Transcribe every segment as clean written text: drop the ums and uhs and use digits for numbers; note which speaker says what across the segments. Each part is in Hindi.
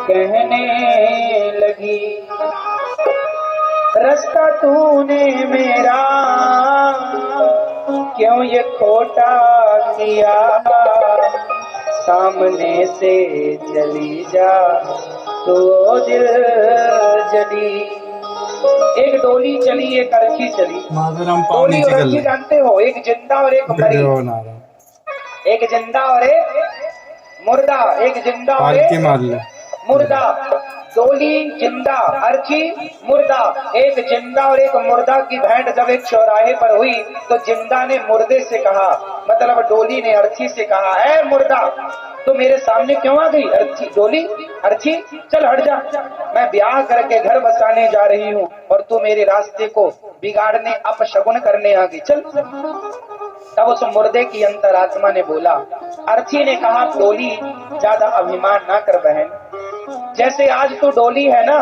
Speaker 1: कहने लगी, रास्ता तूने मेरा क्यों ये खोटा किया, सामने से चली जा तो दिल जली। एक डोली चली, एक अर्ची चली। डोली और अर्ची जानते हो, एक जिंदा और एक मरी, एक जिंदा और एक मुर्दा, एक जिंदा और एक मुर्दा। डोली जिंदा, अर्ची मुर्दा। एक जिंदा और एक मुर्दा की भेंट जब एक चौराहे पर हुई तो जिंदा ने मुर्दे से कहा, मतलब डोली ने अर्ची से कहा, ऐ मुर्दा तू मेरे सामने क्यों आ गई? अर्ची डोली, अर्ची चल हट जा, मैं ब्याह करके घर बसाने जा रही हूँ और तू मेरे रास्ते को बिगाड़ने अपशगुन करने आ गई, चल। तब उस मुर्दे की अंतरात्मा ने बोला, अर्ची ने कहा, डोली ज्यादा अभिमान ना कर बहन, जैसे आज तू डोली है ना,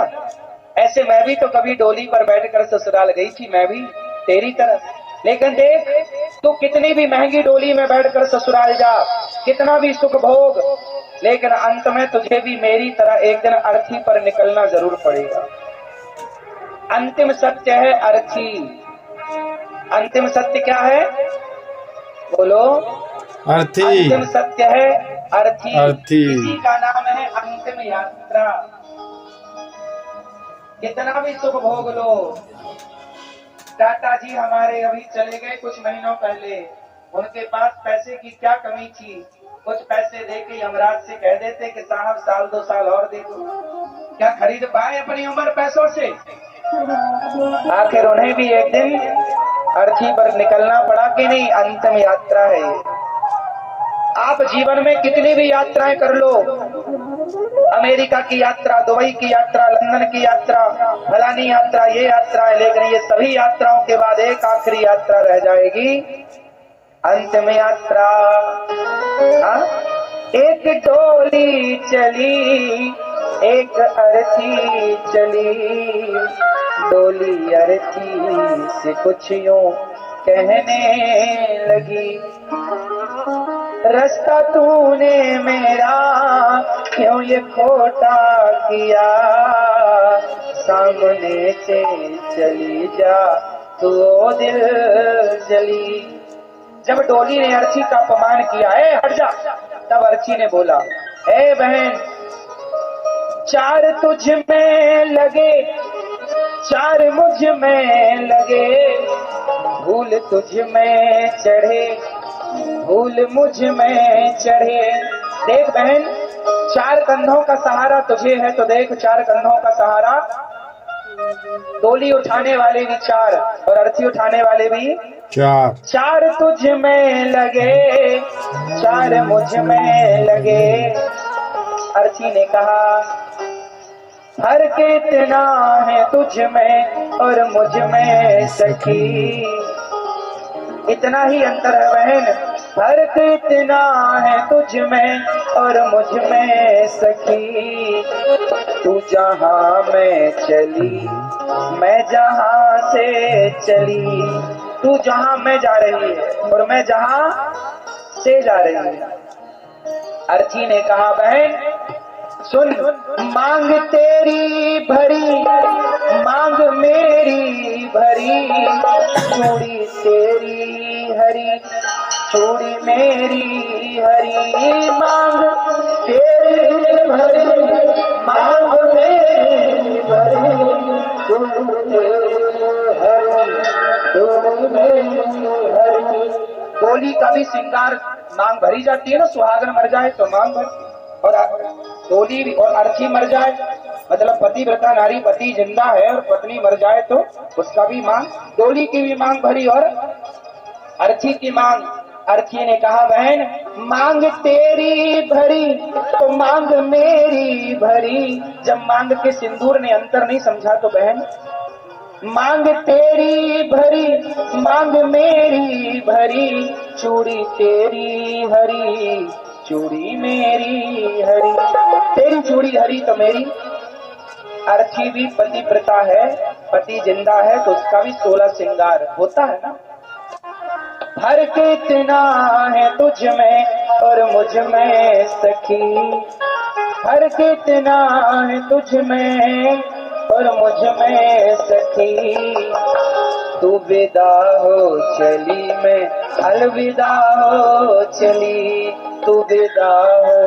Speaker 1: ऐसे मैं भी तो कभी डोली पर बैठकर ससुराल गई थी, मैं भी तेरी तरह। लेकिन देख, तू कितनी भी महंगी डोली में बैठकर ससुराल जा, कितना भी सुख भोग, लेकिन अंत में तुझे भी मेरी तरह एक दिन अर्थी पर निकलना जरूर पड़ेगा। अंतिम सत्य है अर्थी। अंतिम सत्य क्या है? बोलो। अर्थी। अंतिम सत्य है अर्थी। इसी का नाम है अंतिम यात्रा। कितना भी सुख भोग लो। टाटा जी हमारे अभी चले गए कुछ महीनों पहले, उनके पास पैसे की क्या कमी थी, कुछ पैसे देके यमराज से कह देते कि साहब साल 2 साल और दे दो, क्या खरीद पाए अपनी उम्र पैसों से? आखिर उन्हें भी एक दिन अर्थी पर निकलना पड़ा कि नहीं, अंतिम यात्रा है। आप जीवन में कितनी भी यात्राएं कर लो, अमेरिका की यात्रा, दुबई की यात्रा, लंदन की यात्रा, फलानी यात्रा, ये यात्रा है, लेकिन ये सभी यात्राओं के बाद एक आखिरी यात्रा रह जाएगी, अंतिम यात्रा। एक डोली चली, एक अर्थी चली, डोली अर्थी से कुछ यूं कहने लगी, रास्ता तूने मेरा क्यों ये खोटा किया, सामने से चली जा तो दिल जली। जब डोली ने अर्ची का अपमान किया, है हट जा, तब अर्ची ने बोला, ए बहन, 4 तुझ में लगे, 4 मुझ में लगे, भूल तुझ में चढ़े, भूल मुझ में चढ़े। देख बहन, 4 कंधों का सहारा तुझे है तो देख, 4 कंधों का सहारा, डोली उठाने वाले भी 4 और अर्थी उठाने वाले भी 4। 4 तुझ में लगे, 4 मुझ में लगे। अर्थी ने कहा, फर्क इतना है तुझ में और मुझ में सखी, इतना ही अंतर है बहन, फर्क इतना है तुझ में और मुझ में सखी, तू जहाँ मैं चली, मैं जहाँ से चली, तू जहाँ मैं जा रही है और मैं जहाँ से जा रही है। अर्थी ने कहा, बहन सुन, मांग तेरी भरी, मांग मेरी भरी, चूड़ी तेरी हरी, चूड़ी मेरी हरी, मांग तेरी भरी, मांग मेरी भरी, चूड़ी तेरी हरी, चूड़ी मेरी हरी। डोली का भी श्रृंगार मांग भरी जाती है ना, सुहागन मर जाए तो मांग भरी, और डोली और अर्थी मर जाए, मतलब पतिव्रता नारी, पति जिंदा है और पत्नी मर जाए तो उसका भी मांग, डोली की भी मांग भरी और अर्थी की मांग। अर्थी ने कहा, बहन मांग तेरी भरी तो मांग मेरी भरी। जब मांग के सिंदूर ने अंतर नहीं समझा तो बहन, मांग तेरी भरी, मांग मेरी भरी, चूड़ी तेरी हरी, चूड़ी मेरी हरी, तेरी चूड़ी हरी तो मेरी। अर्थी भी पतिव्रता है, पति जिंदा है तो उसका भी 16 श्रृंगार होता है ना। फर्क इतना है तुझ में और मुझ में सखी, फर्क इतना है तुझ में और मुझ में सखी, तू विदा हो चली मैं अलविदा हो चली, तू विदा हो